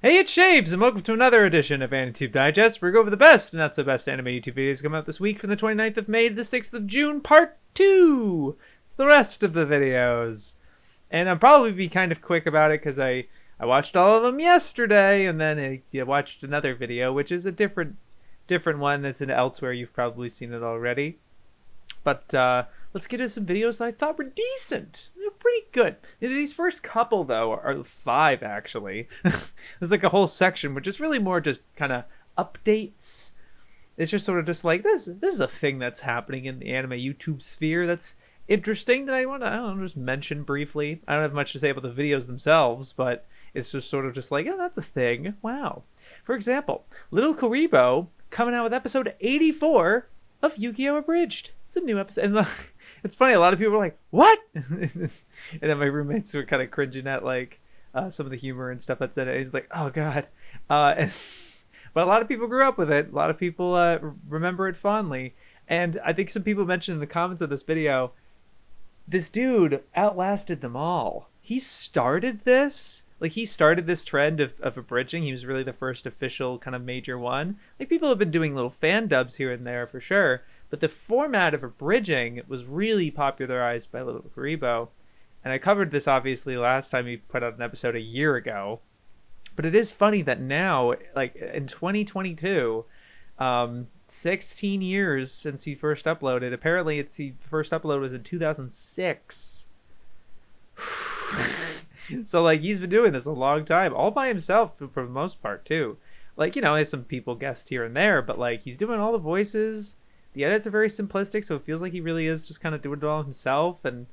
Hey, it's Shabes, and welcome to another edition of AniTube Digest. We're going over the best and not so best anime YouTube videos come out this week from the 29th of May to the 6th of June, part 2. It's the rest of the videos. And I'll probably be kind of quick about it because I watched all of them yesterday, and then I watched another video, which is a different one that's in elsewhere. You've probably seen it already. But let's get into some videos that I thought were decent. They're pretty good. These first couple, though, are 5, actually. There's like a whole section, which is really more just kind of updates. It's just sort of just like, this is a thing that's happening in the anime YouTube sphere that's interesting that I want to, just mention briefly. I don't have much to say about the videos themselves, but it's just sort of just like, oh, that's a thing. Wow. For example, Little Kuriboh coming out with episode 84 of Yu-Gi-Oh! Abridged. It's a new episode. And it's funny, a lot of people were like, what? And then my roommates were kind of cringing at like some of the humor and stuff that's in it. He's like, oh God. But a lot of people grew up with it. A lot of people remember it fondly. And I think some people mentioned in the comments of this video, this dude outlasted them all. He started this. Like, he started this trend of abridging. He was really the first official kind of major one. Like, people have been doing little fan dubs here and there for sure. But the format of abridging was really popularized by Little Kuriboh. And I covered this, obviously, last time he put out an episode a year ago. But it is funny that now, like, in 2022, 16 years since he first uploaded. Apparently, the first upload was in 2006. So, like, he's been doing this a long time, all by himself for the most part, too. Like, he has some people guest here and there, but, like, he's doing all the voices. The edits are very simplistic, so it feels like he really is just kind of doing it all himself. And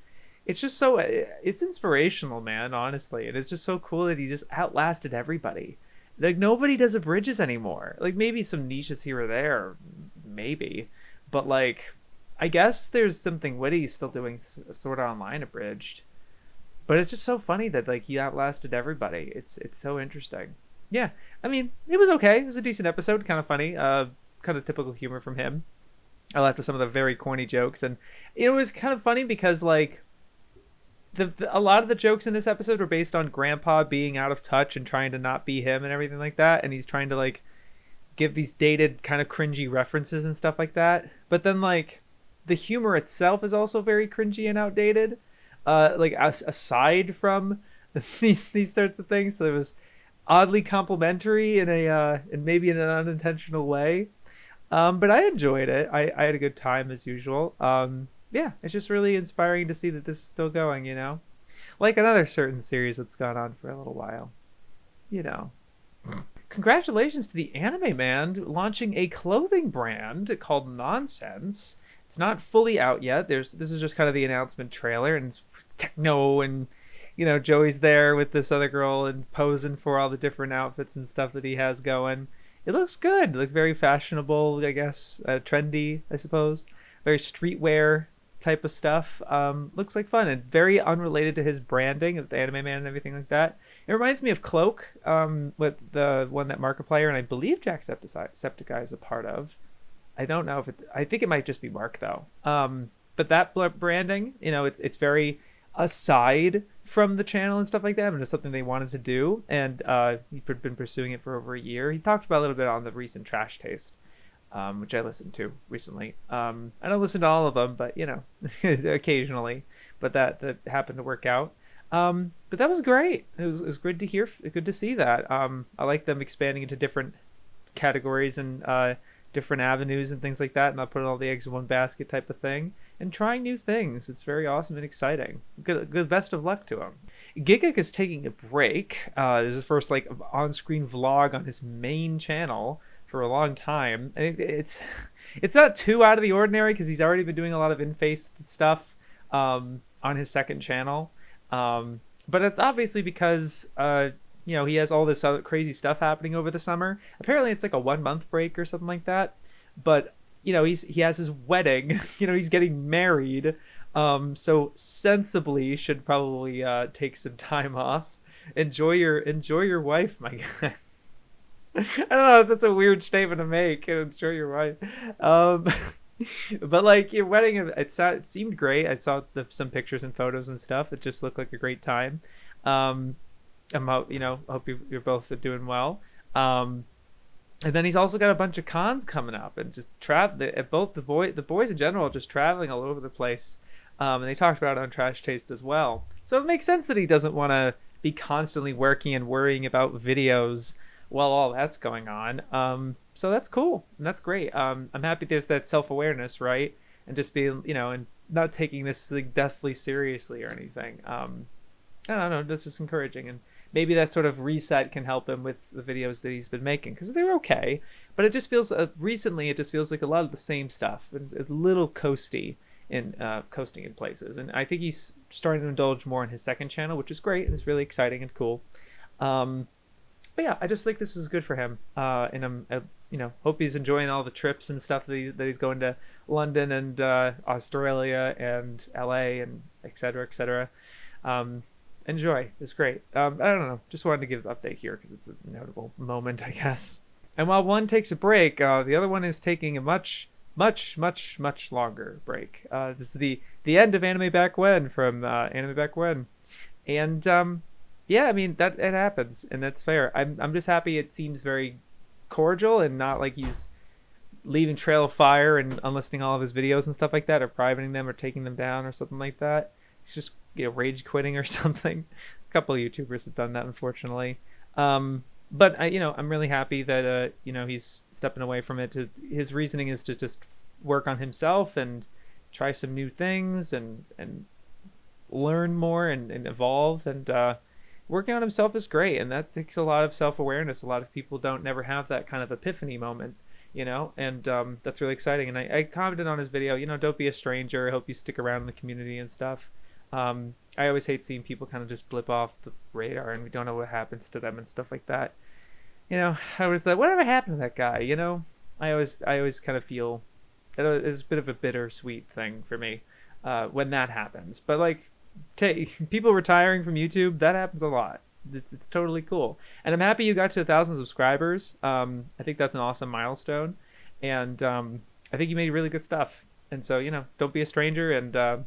it's just so, it's inspirational, man, honestly. And it's just so cool that he just outlasted everybody. Like, nobody does abridges anymore. Like, maybe some niches here or there, maybe. But, like, I guess there's something witty still doing Sword Art Online abridged. But it's just so funny that, like, he outlasted everybody. It's so interesting. Yeah, I mean, it was okay. It was a decent episode, kind of funny. Kind of typical humor from him. I laughed at some of the very corny jokes. And it was kind of funny because, like, a lot of the jokes in this episode were based on Grandpa being out of touch and trying to not be him and everything like that. And he's trying to, like, give these dated kind of cringy references and stuff like that. But then, like, the humor itself is also very cringy and outdated. Like, aside from these sorts of things. So it was oddly complimentary in maybe in an unintentional way. But I enjoyed it. I had a good time as usual. Yeah, it's just really inspiring to see that this is still going, like another certain series that's gone on for a little while, Congratulations to the Anime Man launching a clothing brand called Nonsense. It's not fully out yet. This is just kind of the announcement trailer, and it's techno, and Joey's there with this other girl and posing for all the different outfits and stuff that he has going. It looks good. Like, very fashionable, I guess, trendy, I suppose. Very streetwear type of stuff. Looks like fun and very unrelated to his branding of the Anime Man and everything like that. It reminds me of Cloak, with the one that Markiplier and I believe Jacksepticeye is a part of. I don't know if I think it might just be Mark though. But that branding, it's very aside from the channel and stuff like that, but it's something they wanted to do, and he'd been pursuing it for over a year. He talked about a little bit on the recent Trash Taste, which I listened to recently. I don't listen to all of them, but occasionally. But that happened to work out. But that was great. It was good to hear. Good to see that. I like them expanding into different categories and different avenues and things like that, and not putting all the eggs in one basket type of thing, and trying new things. It's very awesome and exciting. Good best of luck to him. Gigguk is taking a break. This is his first like on-screen vlog on his main channel for a long time. And it's not too out of the ordinary because he's already been doing a lot of in-face stuff on his second channel. But it's obviously because he has all this other crazy stuff happening over the summer. Apparently it's like a 1-month break or something like that. But he has his wedding. He's getting married. So sensibly should probably take some time off. Enjoy your wife, my guy. I don't know if that's a weird statement to make. Enjoy your wife. But like your wedding, it seemed great. I saw some pictures and photos and stuff. It just looked like a great time. hope you're both doing well. Um, and then he's also got a bunch of cons coming up, and just both the boys in general are just traveling all over the place. And they talked about it on Trash Taste as well. So it makes sense that he doesn't want to be constantly working and worrying about videos while all that's going on. So that's cool and that's great. I'm happy there's that self-awareness, right? And just being, and not taking this like deathly seriously or anything. I don't know, that's just encouraging, and maybe that sort of reset can help him with the videos that he's been making, because they're okay, but it just feels recently it just feels like a lot of the same stuff and a little coasting in places, and I think he's starting to indulge more in his second channel, which is great and it's really exciting and cool. But yeah, I just think this is good for him, and hope he's enjoying all the trips and stuff that he's going to London and Australia and LA and etc etc. Enjoy. It's great. I don't know. Just wanted to give an update here because it's a notable moment, I guess. And while one takes a break, the other one is taking a much longer break. This is the end of animebackwhen from animebackwhen, and yeah, I mean that it happens, and that's fair. I'm just happy it seems very cordial and not like he's leaving trail of fire and unlisting all of his videos and stuff like that, or privating them or taking them down or something like that. He's just rage quitting or something. A couple of YouTubers have done that, unfortunately. But I'm really happy that he's stepping away from it. His reasoning is to just work on himself and try some new things and learn more and evolve, and working on himself is great, and that takes a lot of self-awareness. A lot of people never have that kind of epiphany moment, and that's really exciting. And I commented on his video, don't be a stranger. I hope you stick around in the community and stuff. I always hate seeing people kind of just blip off the radar and we don't know what happens to them and stuff like that. I was like, whatever happened to that guy? I always kind of feel that it's a bit of a bittersweet thing for me when that happens. But like, people retiring from YouTube, that happens a lot. It's totally cool, and I'm happy you got to 1,000 subscribers. I think that's an awesome milestone, and I think you made really good stuff. And so don't be a stranger, and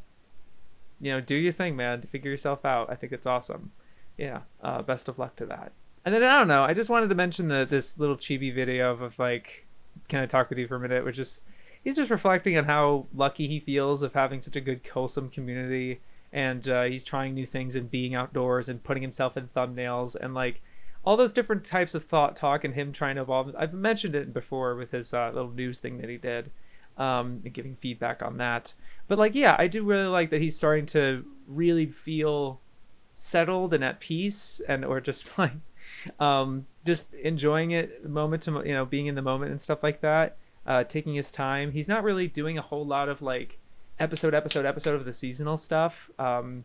do your thing, man. Figure yourself out. I think it's awesome. Yeah. Best of luck to that. And then I don't know. I just wanted to mention this little chibi video of like, can I talk with you for a minute? Which is, he's just reflecting on how lucky he feels of having such a good, wholesome community, and he's trying new things and being outdoors and putting himself in thumbnails and like all those different types of thought talk and him trying to evolve. I've mentioned it before with his little news thing that he did, and giving feedback on that. But like, yeah, I do really like that he's starting to really feel settled and at peace, or just like just enjoying it moment to being in the moment and stuff like that, taking his time. He's not really doing a whole lot of like episode of the seasonal stuff, and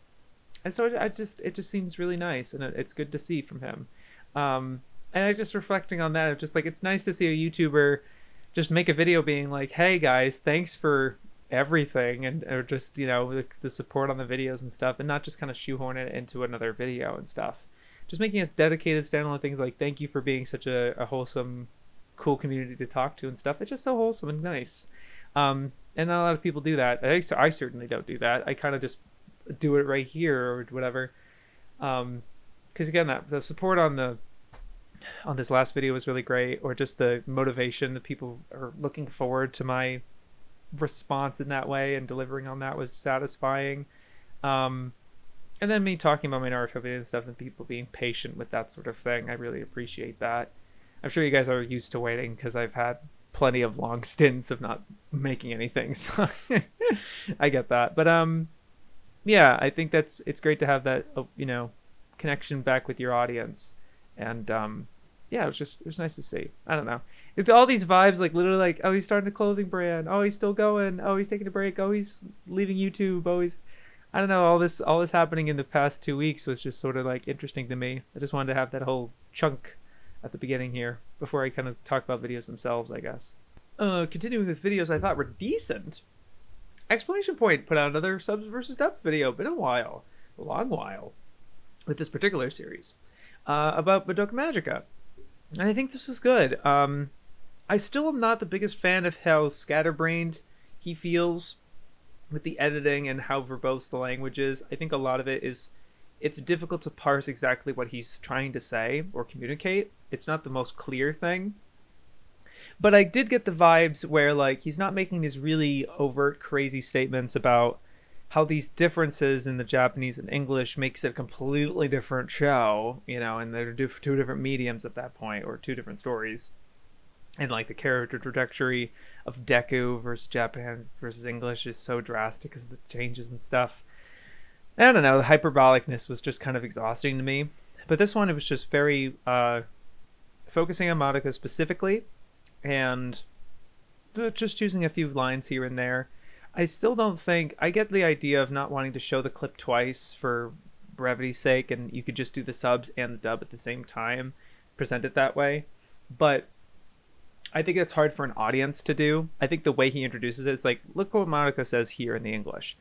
so it just seems really nice, and it's good to see from him. And I just reflecting on that, just like, it's nice to see a YouTuber just make a video being like, hey guys, thanks for everything, and or just the support on the videos and stuff, and not just kind of shoehorn it into another video and stuff. Just making us dedicated standalone things like, thank you for being such a wholesome, cool community to talk to and stuff. It's just so wholesome and nice. And not a lot of people do that. I certainly don't do that. I kind of just do it right here or whatever. Because again, the support on this last video was really great, or just the motivation that people are looking forward to my response in that way and delivering on that was satisfying. And then me talking about my Naruto video and stuff, and people being patient with that sort of thing, I really appreciate that. I'm sure you guys are used to waiting, because I've had plenty of long stints of not making anything, so I get that. But yeah, I think it's great to have that connection back with your audience, and yeah, it was nice to see. I don't know, it's all these vibes, like literally like, oh, he's starting a clothing brand, oh, he's still going, oh, he's taking a break, oh, he's leaving YouTube, oh, I don't know, all this happening in the past 2 weeks was just sort of like interesting to me. I just wanted to have that whole chunk at the beginning here before I kind of talk about videos themselves, I guess. Continuing with videos I thought were decent. Exclamation Point put out another subs versus dubs video. Been a long while, with this particular series, about Madoka Magica, and I think this is good. I still am not the biggest fan of how scatterbrained he feels with the editing and how verbose the language is. I think a lot of it is it's difficult to parse exactly what he's trying to say or communicate. It's not the most clear thing. But I did get the vibes where like he's not making these really overt crazy statements about how these differences in the Japanese and English makes it a completely different show, you know, and they're two different mediums at that point, or two different stories. And like the character trajectory of Deku versus Japan versus English is so drastic because of the changes and stuff. I don't know, the hyperbolicness was just kind of exhausting to me. But this one, it was just very focusing on Madoka specifically, and just choosing a few lines here and there. I still don't think... I get the idea of not wanting to show the clip twice for brevity's sake, and you could just do the subs and the dub at the same time, present it that way. But I think it's hard for an audience to do. I think the way he introduces it is like, look what Madoka says here in the English.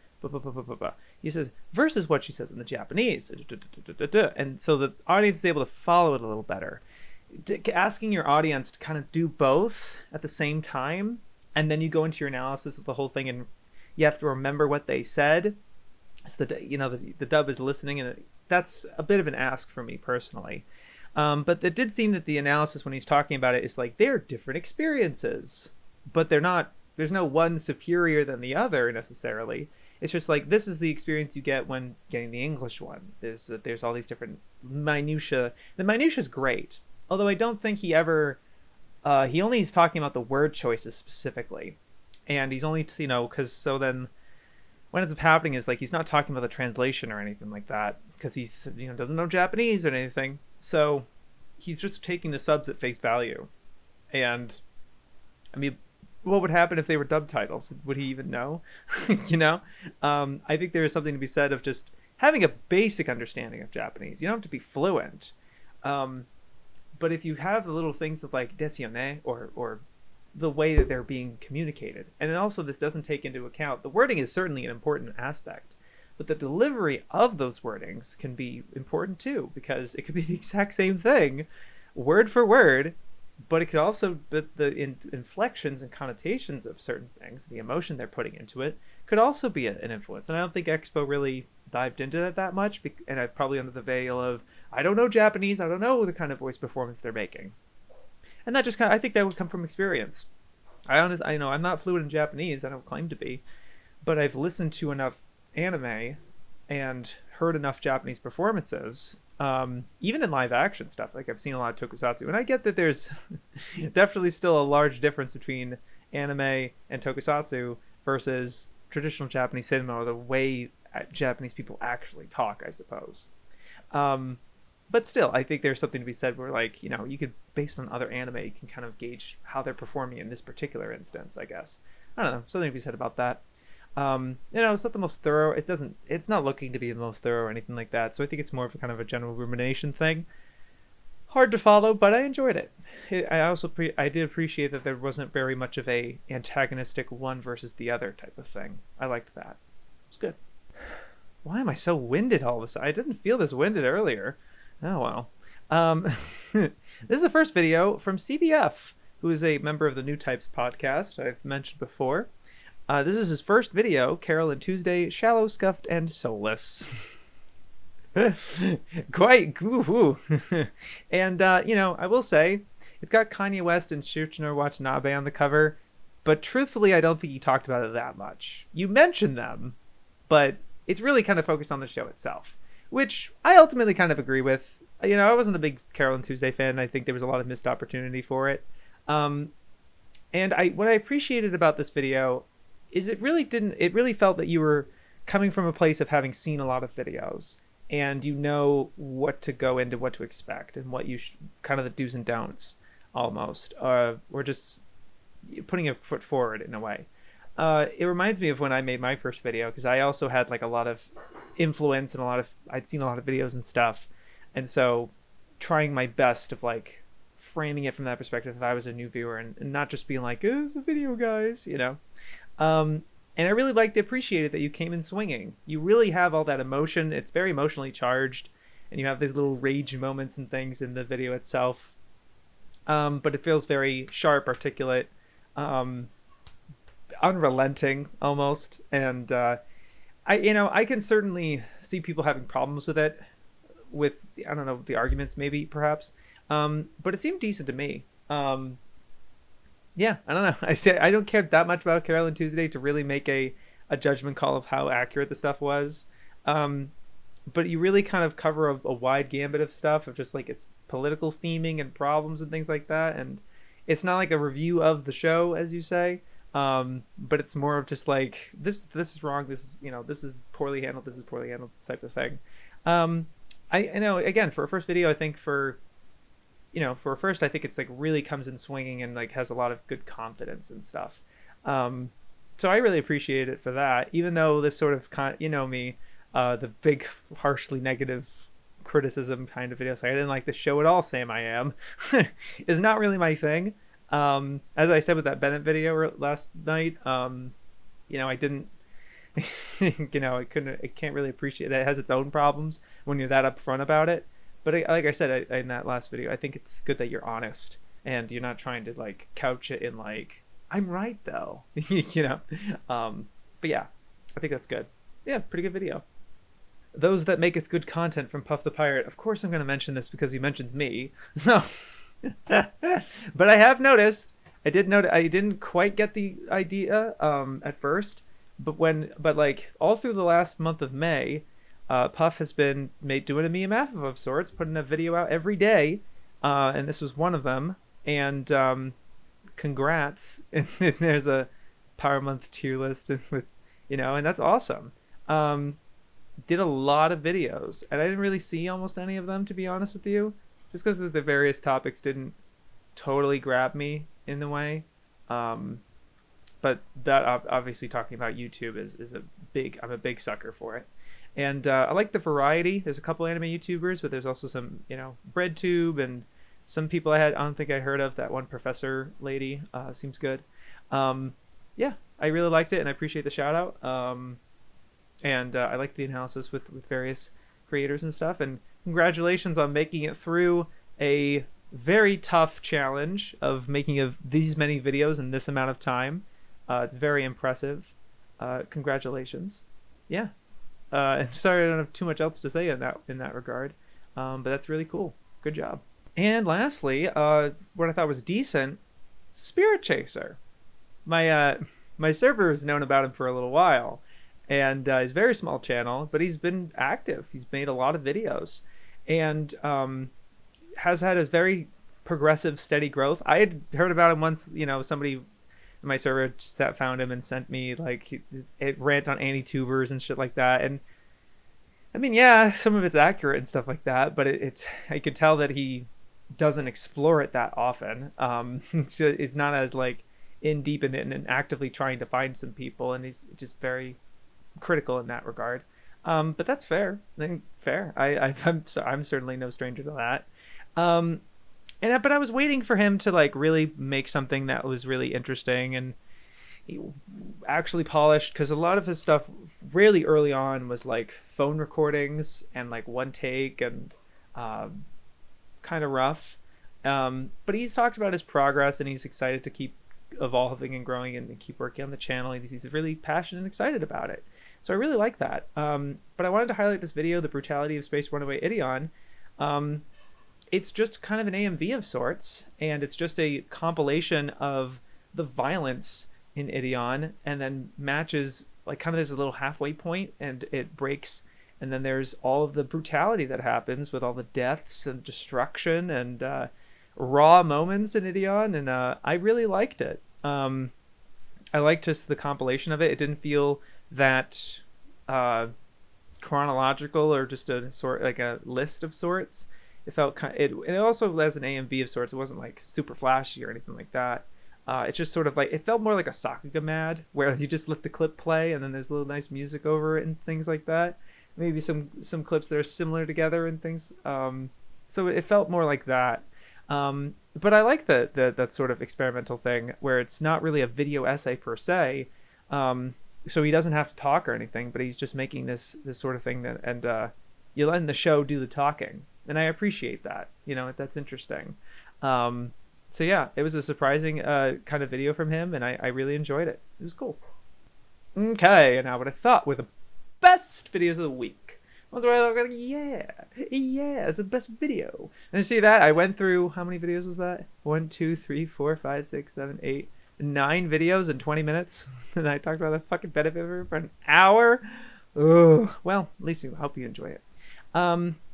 He says, versus what she says in the Japanese. And so the audience is able to follow it a little better. Asking your audience to kind of do both at the same time, and then you go into your analysis of the whole thing, and you have to remember what they said. So the dub is listening, and that's a bit of an ask for me personally. But it did seem that the analysis when he's talking about it is like they're different experiences, but they're not. There's no one superior than the other necessarily. It's just like this is the experience you get when getting the English one. There's all these different minutia. The minutia is great, although I don't think he ever. He only is talking about the word choices specifically, and he's only because so then what ends up happening is like he's not talking about the translation or anything like that because he's doesn't know Japanese or anything, so he's just taking the subs at face value. And I mean, what would happen if they were dub titles? Would he even know? I think there is something to be said of just having a basic understanding of Japanese. You don't have to be fluent. But if you have the little things of like desu or the way that they're being communicated, and then also this doesn't take into account, the wording is certainly an important aspect, but the delivery of those wordings can be important too, because it could be the exact same thing, word for word, but it could also, but the inflections and connotations of certain things, the emotion they're putting into it, could also be an influence. And I don't think Expo really dived into that much, and I probably under the veil of, I don't know Japanese, I don't know the kind of voice performance they're making. And that just I think that would come from experience. I know I'm not fluent in Japanese, I don't claim to be, but I've listened to enough anime and heard enough Japanese performances, even in live action stuff. Like I've seen a lot of tokusatsu, and I get that there's definitely still a large difference between anime and tokusatsu versus traditional Japanese cinema, or the way Japanese people actually talk, I suppose. But still, I think there's something to be said where, like, you could, based on other anime, you can kind of gauge how they're performing in this particular instance, I guess. I don't know, something to be said about that. It's not the most thorough. It's not looking to be the most thorough or anything like that. So I think it's more of a kind of a general rumination thing. Hard to follow, but I enjoyed it. I did appreciate that there wasn't very much of a antagonistic one versus the other type of thing. I liked that. It's good. Why am I so winded all of a sudden? I didn't feel this winded earlier. Oh, well. This is the first video from CBF, who is a member of the New Types podcast I've mentioned before. This is his first video, Carol and Tuesday, Shallow, Scuffed, and Soulless. Quite woo. And, I will say, it's got Kanye West and Shuchino Watanabe on the cover, but truthfully, I don't think you talked about it that much. You mentioned them, but it's really kind of focused on the show itself, which I ultimately kind of agree with. I wasn't a big Carol and Tuesday fan. I think there was a lot of missed opportunity for it. And what I appreciated about this video is it really felt that you were coming from a place of having seen a lot of videos, and you know what to go into, what to expect, and what you kind of the do's and don'ts almost, or just putting a foot forward in a way. It reminds me of when I made my first video, because I also had like a lot of influence and I'd seen a lot of videos and stuff, and so trying my best of like framing it from that perspective if I was a new viewer, and not just being like, it's a video, guys, and I really appreciated that you came in swinging. You really have all that emotion. It's very emotionally charged, and you have these little rage moments and things in the video itself, but it feels very sharp, articulate, unrelenting almost. And I can certainly see people having problems with it, with I don't know the arguments maybe perhaps, but it seemed decent to me. Yeah, I don't know. I say I don't care that much about Carol and Tuesday to really make a judgment call of how accurate the stuff was. Um, but you really kind of cover a wide gambit of stuff of just like its political theming and problems and things like that. And it's not like a review of the show, as you say, but it's more of just like this is wrong. This is this is poorly handled. This is poorly handled type of thing. I know again for a first video, I think for a first, I think it's like really comes in swinging and like has a lot of good confidence and stuff. So I really appreciate it for that, even though this sort of me, the big harshly negative criticism kind of videos like I didn't like the show at all, Sam I Am is not really my thing. As I said with that Bennett video last night, I didn't it can't really appreciate that. It has its own problems when you're that upfront about it. But like I said in that last video, I think it's good that you're honest and you're not trying to like couch it in like I'm right though, But yeah, I think that's good. Yeah, pretty good video. Those that maketh good content from Puff the Pirate. Of course, I'm going to mention this because he mentions me. So, but I have noticed. I didn't quite get the idea at first, but like all through the last month of May. Puff has been doing a Me and of sorts, putting a video out every day, and this was one of them. And congrats! And there's a Power Month tier list with, and that's awesome. Did a lot of videos, and I didn't really see almost any of them, to be honest with you, just because the various topics didn't totally grab me in the way. But that obviously talking about YouTube is I'm a big sucker for it. And I like the variety. There's a couple anime YouTubers, but there's also some, BreadTube and some people I don't think I heard of. That one professor lady seems good. Yeah, I really liked it, and I appreciate the shout out. And I like the analysis with various creators and stuff. And congratulations on making it through a very tough challenge of making these many videos in this amount of time. It's very impressive. Congratulations. Yeah. Sorry, I don't have too much else to say in that regard, but that's really cool. Good job. And lastly, what I thought was decent, Spirit Chaser. My server has known about him for a little while, and he's a very small channel, but he's been active. He's made a lot of videos, and has had a very progressive, steady growth. I had heard about him once. Somebody my server found him and sent me like a rant on anti-tubers and shit like that. And I mean, yeah, some of it's accurate and stuff like that, but I could tell that he doesn't explore it that often. It's not as like in deep in it and actively trying to find some people, and he's just very critical in that regard. But that's fair. I think fair. I'm certainly no stranger to that. But I was waiting for him to like really make something that was really interesting and actually polished, because a lot of his stuff really early on was like phone recordings and like one take and kind of rough. But he's talked about his progress, and he's excited to keep evolving and growing and keep working on the channel. He's really passionate and excited about it. So I really like that. But I wanted to highlight this video, The Brutality of Space Runaway Ideon. It's just kind of an AMV of sorts, and it's just a compilation of the violence in Ideon, and then matches like kind of there's a little halfway point and it breaks, and then there's all of the brutality that happens with all the deaths and destruction and raw moments in Ideon, and I really liked it. I liked just the compilation of it. It didn't feel that chronological or just a sort like a list of sorts. It felt it also has an AMV of sorts. It wasn't like super flashy or anything like that. It's just sort of like, it felt more like a Sakuga Mad, where you just let the clip play and then there's a little nice music over it and things like that. Maybe some clips that are similar together and things. So it felt more like that. But I like that sort of experimental thing where it's not really a video essay per se. So he doesn't have to talk or anything, but he's just making this sort of thing and you're letting the show do the talking. And I appreciate that. That's interesting. So yeah, it was a surprising kind of video from him, and I really enjoyed it. It was cool. Okay, and now what I thought with a best videos of the week. Ones where I look like, yeah, it's the best video. And you see that? I went through, how many videos was that? 1, 2, 3, 4, 5, 6, 7, 8, 9 videos in 20 minutes. And I talked about the fucking benefit for an hour. Ugh. Well, at least I hope you enjoy it.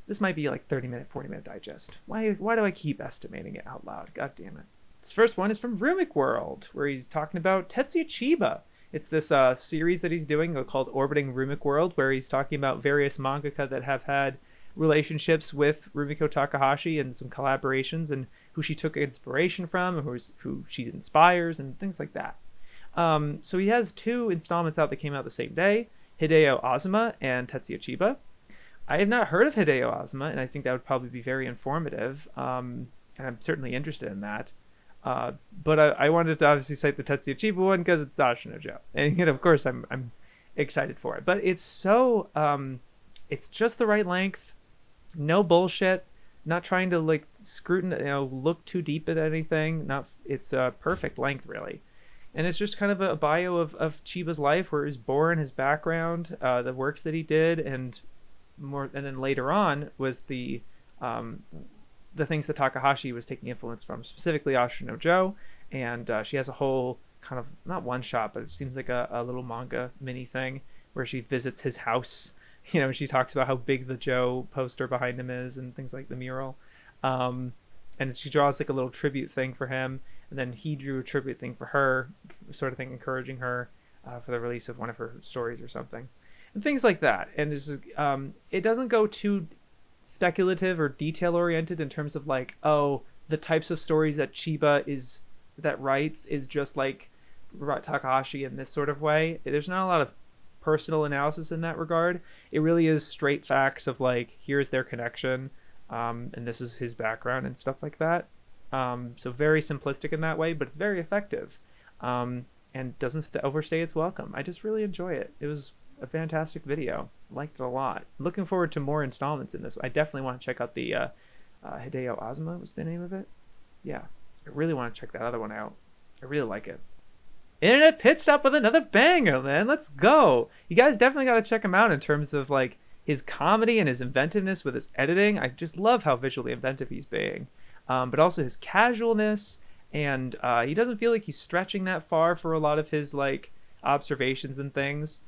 This might be like 30-minute, 40-minute digest. Why do I keep estimating it out loud? God damn it. This first one is from Rumic World, where he's talking about Tetsuya Chiba. It's this series that he's doing called Orbiting Rumic World, where he's talking about various mangaka that have had relationships with Rumiko Takahashi and some collaborations, and who she took inspiration from, and who she inspires, and things like that. So he has 2 installments out that came out the same day, Hideo Azuma and Tetsuya Chiba. I have not heard of Hideo Azuma, and I think that would probably be very informative, and I'm certainly interested in that. But I wanted to obviously cite the Tetsuya Chiba one because it's Ashino Joe, and of course I'm excited for it. But it's so it's just the right length, no bullshit, not trying to like look too deep at anything. It's a perfect length really, and it's just kind of a bio of Chiba's life, where he was born, his background, the works that he did, and then later on was the things that Takahashi was taking influence from, specifically Ashino Joe, and she has a whole kind of, not one shot, but it seems like a little manga mini thing where she visits his house. She talks about how big the Joe poster behind him is and things like the mural. And she draws like a little tribute thing for him, and then he drew a tribute thing for her, sort of thing, encouraging her for the release of one of her stories or something, and things like that. And it doesn't go too speculative or detail oriented in terms of like, oh, the types of stories that Chiba writes is just like Takahashi in this sort of way. There's not a lot of personal analysis in that regard. It really is straight facts of like, here's their connection, and this is his background and stuff like that. So very simplistic in that way, but it's very effective, and doesn't overstay its welcome. I just really enjoy it. It was a fantastic video. Liked it a lot. Looking forward to more installments in this. I definitely want to check out the Hideo Azuma was the name of it. Yeah, I really want to check that other one out. I really like it. Internet Pitstop with another banger, man. Let's go. You guys definitely got to check him out in terms of like his comedy and his inventiveness with his editing. I just love how visually inventive he's being, but also his casualness, and he doesn't feel like he's stretching that far for a lot of his like observations and things.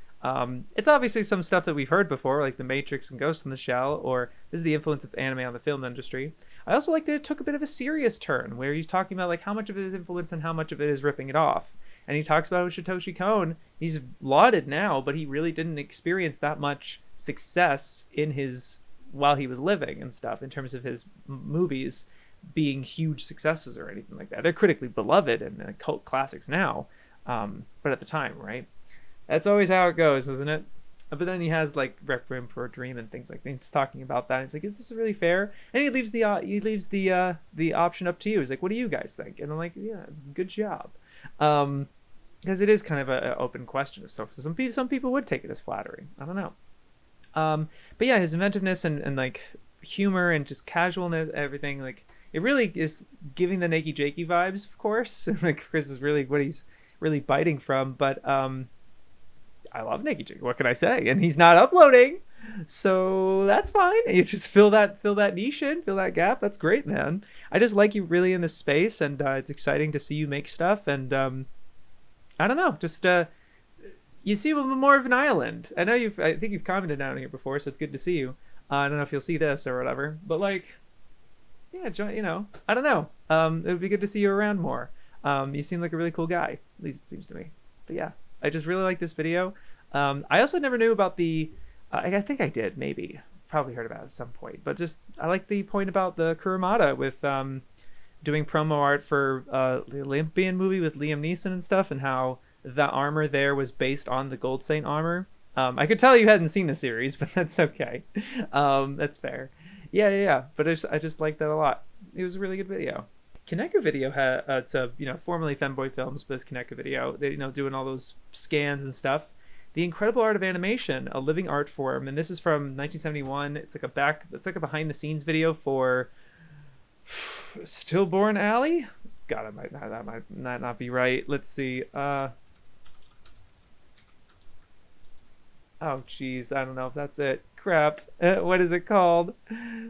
It's obviously some stuff that we've heard before, like The Matrix and Ghost in the Shell, or this is the influence of anime on the film industry. I also like that it took a bit of a serious turn, where he's talking about like how much of it is influence and how much of it is ripping it off. And he talks about Satoshi Kon. He's lauded now, but he really didn't experience that much success while he was living and stuff, in terms of his movies being huge successes or anything like that. They're critically beloved and cult classics now, but at the time, right? That's always how it goes, isn't it? But then he has like Requiem for a Dream and things like that. He's talking about that. He's like, "Is this really fair?" And he leaves the option up to you. He's like, "What do you guys think?" And I'm like, "Yeah, good job," because it is kind of an open question of stuff. Some people would take it as flattery. I don't know. But yeah, his inventiveness and like humor and just casualness, everything, like it really is giving the Nakey Jakey vibes, of course. Like Chris is really what he's really biting from, but I love Nakey Jakey. What can I say? And he's not uploading, so that's fine. You just fill that niche in, fill that gap. That's great, man. I just like you really in this space, and it's exciting to see you make stuff. And I don't know, just you seem more of an island. I think you've commented down here before, so it's good to see you. I don't know if you'll see this or whatever, but like, yeah, I don't know. It would be good to see you around more. You seem like a really cool guy, at least it seems to me. But yeah, I just really like this video. I also never knew about the, I think I did, maybe. Probably heard about it at some point. But just, I like the point about the Kurumada with doing promo art for the Olympian movie with Liam Neeson and stuff, and how the armor there was based on the Gold Saint armor. I could tell you hadn't seen the series, but that's okay. That's fair. Yeah. But I just like that a lot. It was a really good video. Kineko Video it's formerly Femboy Films, but it's Kineko Video. They doing all those scans and stuff. The Incredible Art of Animation, a living art form, and this is from 1971. It's like a behind the scenes video for Stillborn Alley. God, that might not be right. Let's see. Oh, jeez, I don't know if that's it. Crap. What is it called?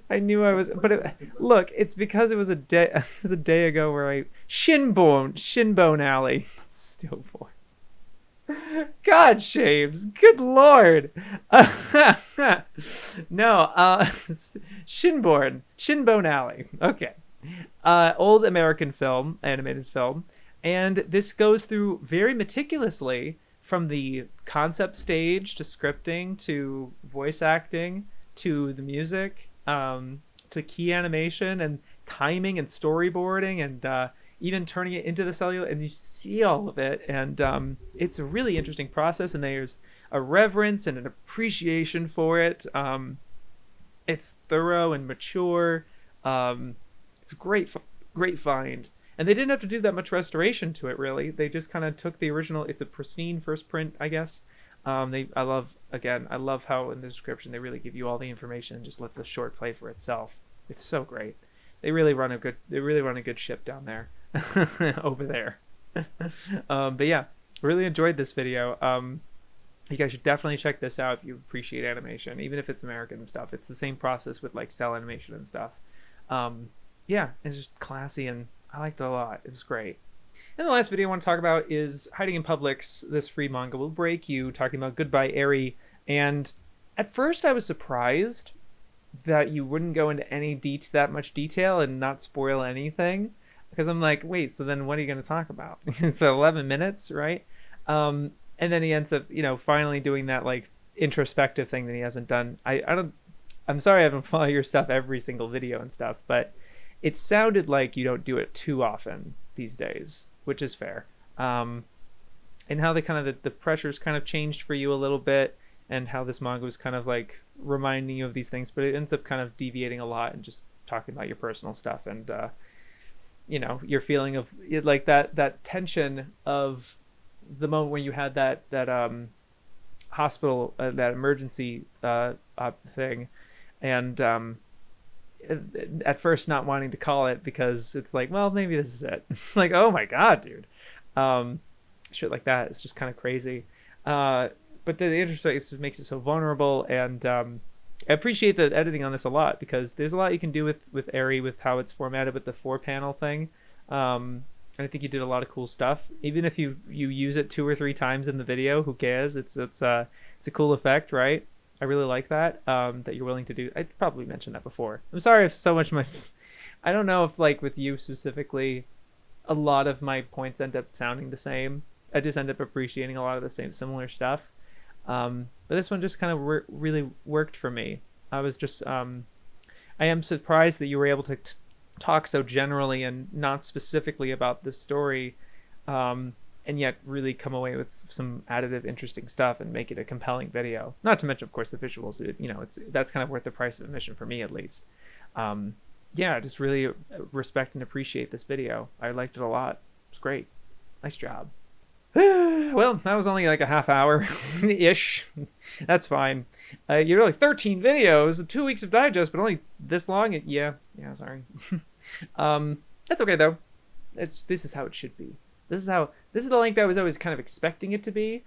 I knew I was, but look, it's because it was a day. It was a day ago where Shinbone Alley. Still boy. God, Shames. Good lord. No, Shinbone Alley. Okay. Old American film, animated film, and this goes through very meticulously from the concept stage to scripting to voice acting to the music, to key animation and timing and storyboarding and even turning it into the cellular, and you see all of it, and it's a really interesting process, and there's a reverence and an appreciation for it. It's thorough and mature. It's a great find. And they didn't have to do that much restoration to it, really. They just kind of took the original. It's a pristine first print, I guess. I love how in the description they really give you all the information and just let the short play for itself. It's so great. They really run a good ship down there, over there. But yeah, really enjoyed this video. You guys should definitely check this out if you appreciate animation, even if it's American stuff. It's the same process with like style animation and stuff. Yeah, it's just classy, and I liked it a lot. It was great. And the last video I want to talk about is Hiding in Publix. This free manga will break you, talking about Goodbye Eri. And at first I was surprised that you wouldn't go into that much detail and not spoil anything, because I'm like, wait, so then what are you going to talk about? It's 11 minutes, right? And then he ends up, finally doing that like introspective thing that he hasn't done. I'm sorry I haven't followed your stuff every single video and stuff, but it sounded like you don't do it too often these days, which is fair. And how they kind of the pressures kind of changed for you a little bit, and how this manga was kind of like reminding you of these things, but it ends up kind of deviating a lot and just talking about your personal stuff and your feeling of like that tension of the moment when you had that hospital that emergency thing, and at first not wanting to call it because it's like, well, maybe this is it. It's like, oh my god, dude. Shit like that is just kind of crazy. But the interface makes it so vulnerable, and I appreciate the editing on this a lot, because there's a lot you can do with Eri, with how it's formatted with the 4-panel thing. And I think you did a lot of cool stuff. Even if you use it 2 or 3 times in the video, who cares? It's a cool effect, right? I really like that, that you're willing to do. I probably mentioned that before. I'm sorry if so much of I don't know if like with you specifically, a lot of my points end up sounding the same. I just end up appreciating a lot of the similar stuff. But this one just kind of really worked for me. I was just, I am surprised that you were able to talk so generally and not specifically about the story, and yet really come away with some additive, interesting stuff and make it a compelling video. Not to mention, of course, the visuals. That's kind of worth the price of admission for me, at least. Yeah, just really respect and appreciate this video. I liked it a lot. It's great. Nice job. Well, that was only like a half hour ish. That's fine. You're really 13 videos, 2 weeks of digest, but only this long. Yeah, sorry. That's okay though. This is how it should be. This is the length I was always kind of expecting it to be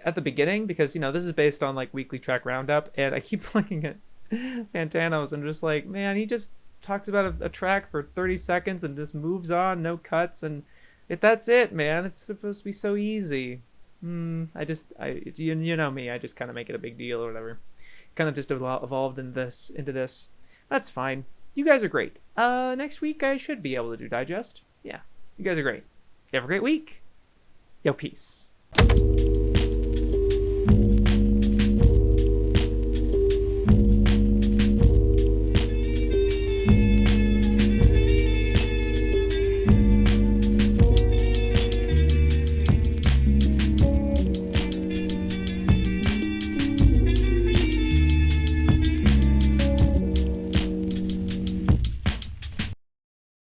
at the beginning, because this is based on like weekly track roundup, and I keep looking at Fantano's and just like, man, he just talks about a track for 30 seconds and just moves on, no cuts, and that's it, man. It's supposed to be so easy. You know me, I just kind of make it a big deal or whatever. Kind of just evolved into this. That's fine. You guys are great. Next week I should be able to do digest. Yeah, you guys are great. You have a great week. Yo, peace.